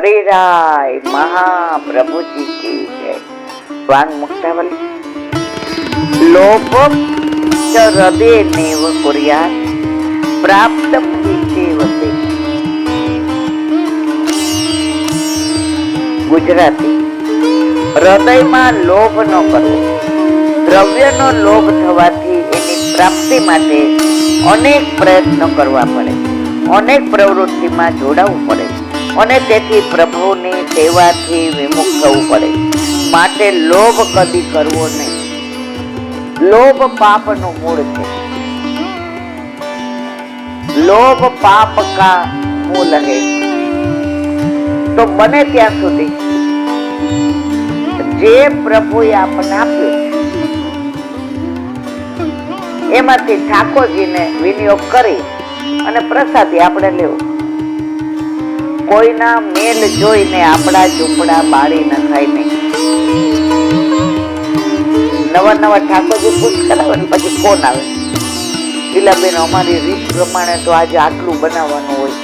હરે રાય મહાપ્રભુજી કી જય। વાંગ મુક્તાવલી। લોભ હૃદય નેવ કુર્યાત પ્રાપ્ત વતે। ગુજરાતી। હૃદયમાં લોભ ન કરવો। દ્રવ્યનો લોભ થવાથી એની પ્રાપ્તિ માટે અનેક પ્રયત્નો કરવા પડે, અનેક પ્રવૃત્તિમાં જોડાવું પડે અને તેથી પ્રભુની સેવાથી વિમુખ થવું પડે। માટે લોભ કદી કરવો નહીં। લોભ પાપનું મૂળ છે। લોભ પાપ કા મૂળ હે। તો બને ત્યાં સુધી જે પ્રભુએ આપણને આપ્યું એમાંથી ઠાકોરજીને વિનિયોગ કરી અને પ્રસાદી આપણે લેવું। કોઈના મેલ જોઈને આપણા ઝૂંપડા બાળી નખાય નહીં। નવા નવા ઠાકોરજી પૂછ કરાવે ને પછી ફોન આવે, લીલાબેન અમારી રીત પ્રમાણે તો આજે આટલું બનાવવાનું હોય।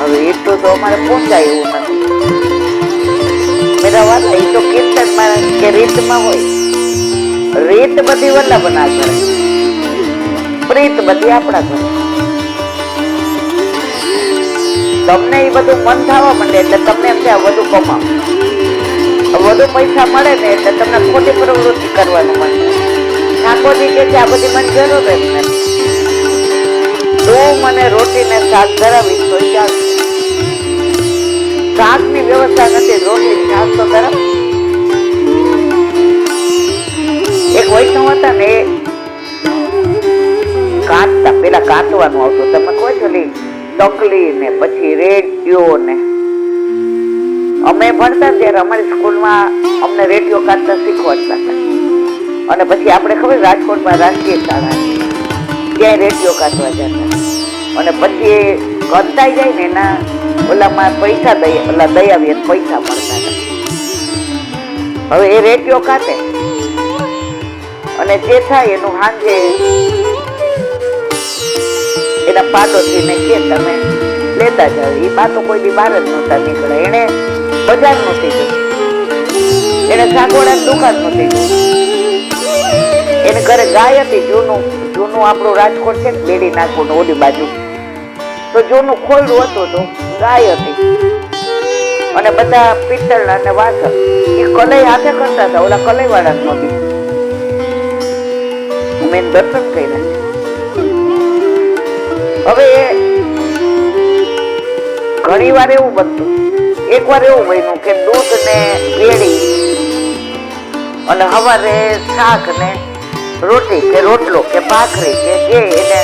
હવે એટલું તો અમારે પહોંચાય એવું નથી। મેરા વાલા એ તો કીર્તનમાં કે રીતમાં હોય। રીત બધી વલ્લભના ઘરે, પ્રીત બધી આપણા ઘરે। તમને એ બધું મન થવા માંડે એટલે તમને એમ થાય વધુ કમાવ, વધુ પૈસા મળે ને એટલે તમને ખોટી પ્રવૃત્તિ કરવાનું મન થાય। ઠાકોરજી કે છે આ બધી મને જરૂર જ નથી। તું મને રોટી ને શાક ધરાવીશ તો ચાલશે। શાક ની વ્યવસ્થા નથી, રોટલી શાક તો ધરાવ। એક વૈષ્ણવ હતા ને, કાંતતા પેલા કાંતવાનું આવતું, તમે કહો છો તકલી ને પછી રેડિયો ને। અમે ભણતા ત્યારે અમારી સ્કૂલમાં અમને રેડિયો કાંતતા શીખવાડતા હતા અને પછી આપણે ખબર રાજકોટમાં રાષ્ટ્રીય શાળા ત્યાં રેડિયો કાંતવા જતા અને પછી કંતાઈ જાય ને એના ઓલામાં પૈસા દયાવીએ પૈસા મળતા હતા। હવે એ રેડિયો કાંતે અને જે થાય એનું સાંજે એના પાડોશીને કે તમે લેતા જાવ। એ પાતો કોઈ દી બહાર જ નહોતા નીકળે, એને બજાર નહોતી ગઈ, એને સાગોડાની દુકાન નહોતી ગઈ, એને ઘરે ગાય હતી। જૂનું આપણું રાજકોટ છે ને બેડી નાખવું ઓલી બાજુ, તો જૂનું ખોયડું હતું તો ગાય હતી અને બધા પિત્તળના અને વાસણ એ કલઈ હાથે કરતા હતા। ઓલા કલઈ વાળા નહોતી, મેં દર્શન કર્યા। હવે ઘણી વાર એવું બનતું, એક વાર એવું બન્યું કે દૂધ ને કેળી અને સવારે શાક ને રોટી કે રોટલો કે ભાખરી કે જે એને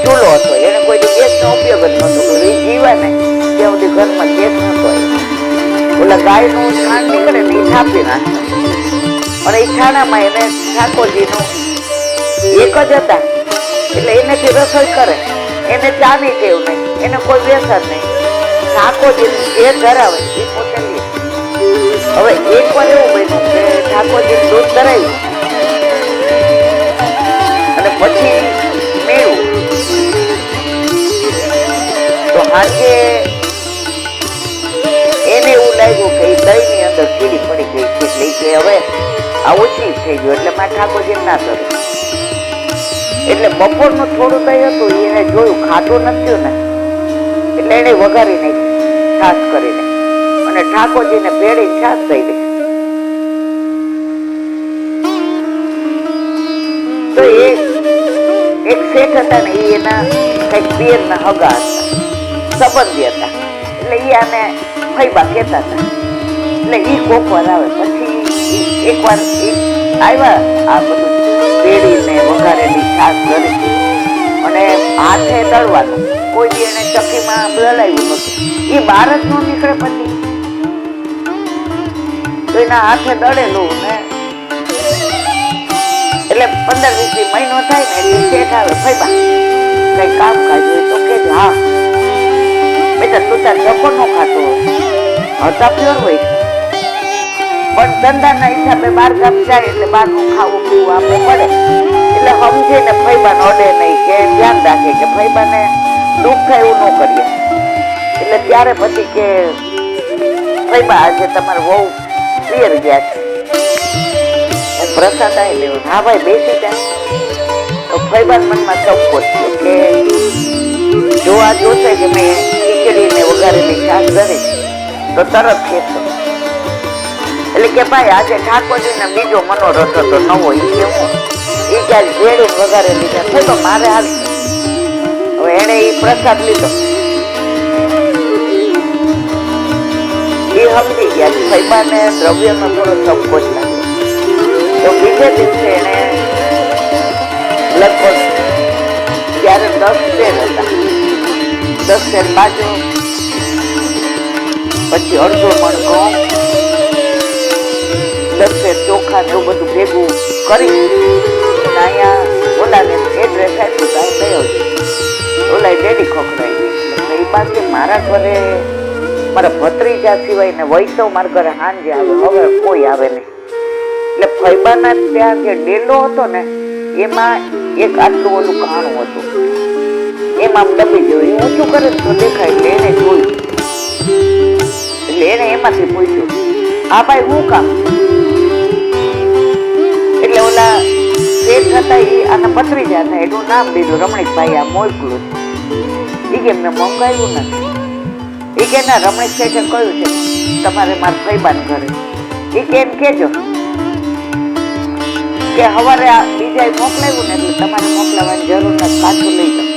ચૂલો હતો, એને કોઈ ગેસ નો ઉપયોગ જ નતો કર્યો। એ જીવા ને ત્યાં સુધી ઘરમાં ગેસ નતો આવ્યો। ઓલા ગાય નું છાણ નીકળે ને એ છાપી નાખતા અને એ છાણામાં એને ઠાકોરજીનું એક જ હતા એટલે એનેથી રસોઈ કરે। એને ચાની ટેવ નહીં, એને કોઈ વ્યસન નહીં, ઠાકોરજી જે ધરાવે એ પોતે લે। હવે એક વાર એવું બન્યું કે ઠાકોરજી દૂધ ધરાવ્યું અને પછી મેળવું તો આજે એને એવું લાગ્યું કે એ દહીં ની અંદર કીડી પડી ગઈ છે એટલે કે હવે આ ઓછી થઈ ગયું એટલે મારે ઠાકોરજી ના કરું। એટલે બપોરનું થોડું કઈ હતું એને જોયું, ખાટું નથી ને એટલે એને વઘારી નાખી છાશ કરીને અને ઠાકોરજીને ભેળી છાશ થઈ ગઈ। તો એક શેઠ હતા ને એના કઈક પિયર ના હગા હતા, સંબંધી હતા, એટલે એ આને ફૈબા કેતા હતા। એટલે ઈ કોક વાર આવે પછી એક વાર આવ્યા આ બધું ભેળીને વઘારેલી છાશ કરી અને હાથે દળવાનું, કોઈ દી એને ચક્કીમાં દળાવ્યું નતું, એ બહાર જ ન નીકળે પછી તો એના હાથે દળેલું ને એટલે 15-20 મહિનો થાય ને એટલે શેઠ આવે, ફૈબા કઈ કામ કાજ હોય તો કે હા બેટા તું તાર ધક્કો ન ખાતો હતા પ્યોર હોય પણ ધંધાના હિસાબે બહાર ગામ જાય એટલે બહારનું ખાવું પીવું આપણે પડે એટલે સમજે ને ફૈબા નડે નહીં કે ધ્યાન રાખે કે ફૈબાને દુઃખ થાય એવું ન કરીએ। એટલે ત્યારે પછી કે ફઈબા આજે તમારે બહુ પિયર ગયા છે, હું પ્રસાદ આવી લેવું. હા ભાઈ બેસી જાય. તો ફઈબાના મનમાં સંકોચ થયો કે જો આ જોશે કે મેં ખીચડીને વઘારેલી શાક ધરી તો તરત ખેતો. એટલે કે ભાઈ આજે ઠાકોરજીને બીજો મનોરથ હતો નવો, એ કે હું એ ક્યાંક ભેળી વઘારેલી શાક થઈ તો મારે હાલ. હવે એને એ પ્રસાદ લીધો, એ સમજી ગયા ફઈબાને દ્રવ્યનો થોડો સંકોચ લાગ્યો. તો બીજે દિવસે એને લગભગ ત્યારે 10 શેર હતા, 10 શેર બાજુ, પછી અડધો મણ ઘઉં, 10 શેર ચોખા ને એવું બધું ભેગું કરી અહીંયા ઓલાને એડ્રેસ આપ્યું. કાંઈ થયો ઓલા ડેડી ખોખરાઈ ગઈ. એ પાસે મારા ઘરે મારા ભત્રીજા સિવાય ને વૈષ્ણવ મારા ઘરે સાંજે આવે, હવે કોઈ આવે નહીં. એટલે ફઈબાના ત્યાં જે ડેલો હતો ને એમાં એક આટલું ઓલું કાણું હતું, એમાં દબી ગયું. એ ઊંચું કરે તો દેખાય. એટલે એને જોયું, એટલે એને એમાંથી પૂછ્યું, આ ભાઈ શું કામ? એટલે ઓલા શેઠ હતા એ આના ભત્રીજા હતા, એનું નામ દીધું રમણીકભાઈ, આ મોકલું. એ કે મેં મંગાવ્યું નથી. એ કે ના, રમણીક શેઠે કહ્યું છે તમારે મારા ફઈબાન ઘરે. એ કે એમ કેજો કે સવારે આ બીજા મોકલાવ્યું ને એટલે તમારે મોકલાવવાની જરૂર નથી, પાછું લઈ જાઓ.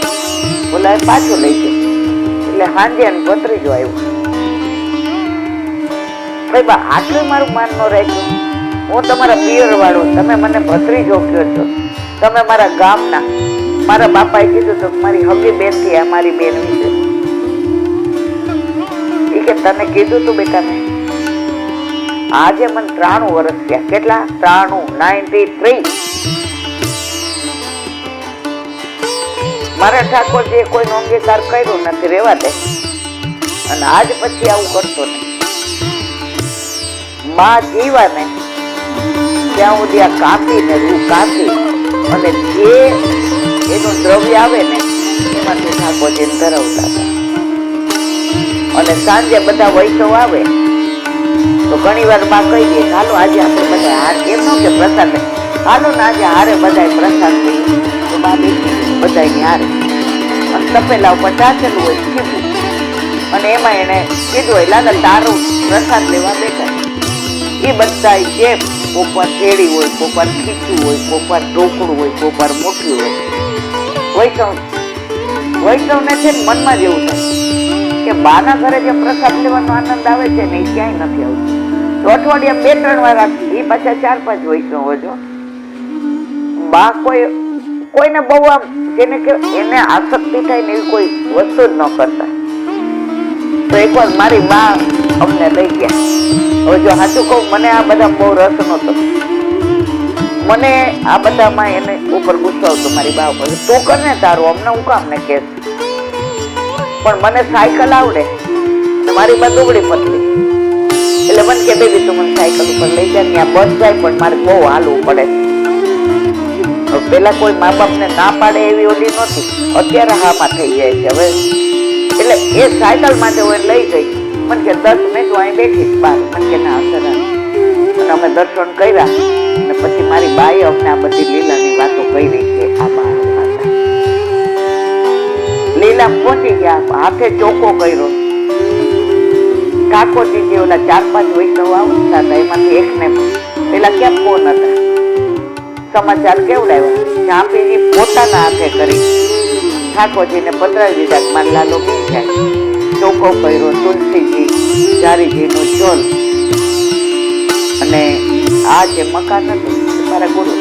બોલા પાછું લઈ જાઓ. એટલે સાંજે એને ભત્રીજો આવ્યો. ફઈબા આટલું મારું માન ન રાખ્યું, હું તમારા પિયર વાળો, તમે મને ભત્રીજો કહો છો, તમે મારા ગામના. મારા બાપાએ કીધું તો મારી હગી બેન થી આ મારી બેન વિશે. એ કે તને કીધું તું બેટા મેં? આજે મને 93 વર્ષ થયા. કેટલા? 93. મારા ઠાકોરજીએ કોઈનો અંગીકાર કર્યો નથી, રેવા દે. અને આજ પછી આવું કરતો નહીં. માં જીવા ને ત્યાં સુધી આ કાપીને રૂ કાપી અને જે એનું દ્રવ્ય આવે ને એમાંથી ઠાકોરજીને ધરાવતા હતા. અને સાંજે બધા વૈષ્ણવ આવે તો ઘણી વાર માં કહી દે, હાલો આજે આપણે બધા હાર, એમ ન કે પ્રસાદ, હાલો ને આજે હારે બધા પ્રસાદ લઈએ. તો બા બેસી બધાની હારે અને તપેલા ઉપર ટાંચેલું હોય ખીચું, અને એમાં એને કીધું હોય લાલા તારું પ્રસાદ લેવા બેઠા. એ બધા જે કોપર શેડી હોય, કોપર ખીચું હોય, કોપર ઢોકળું હોય, કોપર મોટું હોય. વૈષ્ણવને છે ને મનમાં જેવું થાય કે બાના ઘરે જે પ્રસાદ લેવાનો આનંદ આવે છે ને એ ક્યાંય નથી આવતો. તો અઠવાડિયા 2-3 વાર એ પાછા 4-5 વૈષ્ણવ જો બા કોઈને બહુ આમ જેને કે એને આસક્તિ થાય ને એવી કોઈ વસ્તુ જ ન કરતા. તો એકવાર મારી બા અમને લઈ ગયા. હવે જો સાચું કહું, મને આ બધા બહુ રસ નહોતો. મને આ બધામાં એને ઉપર ગુસ્સો આવતો મારી બા ઉપર, તું કર ને તારું, અમને હું કામ ને કે. પણ મને સાયકલ આવડે અને મારી બા દુબળી પતલી, એટલે મને કે બેબી તું મને સાયકલ ઉપર લઈ જાય. ત્યાં બસ જાય પણ મારે બહુ હાલવું પડે. પેલા કોઈ મા બાપ ને ના પાડે એવી ઓલી નહોતી, અત્યારે હામાં થઈ જાય છે હવે. એટલે એ સાયકલ માટે હું લઈ ગઈ. મને કે 10 મિનિટ હું અહીં બેઠી બાર. મને કે ના અસર. અને અમે દર્શન કર્યા અને પછી મારી બાએ અમને આ બધી લીલાની વાતો કરી છે. આ બા લીલા પહોંચી ગયા, હાથે ચોખ્ખો કર્યો. ઠાકોરજી જે ઓલા 4-5 વૈષ્ણવ આવતા હતા એમાંથી એકને પેલા ક્યાં ફોન હતા, સમાચાર કેવડાવ્યો. ચાંપીજી પોતાના હાથે કરી ઠાકોરજીને પધરાવી દીધા. મારા લાલો બી જાય, ચોખ્ખો કર્યો. તુલસીજી ચારીજીનું ચોલ અને આ જે મકાન હતું મારા ગુરુ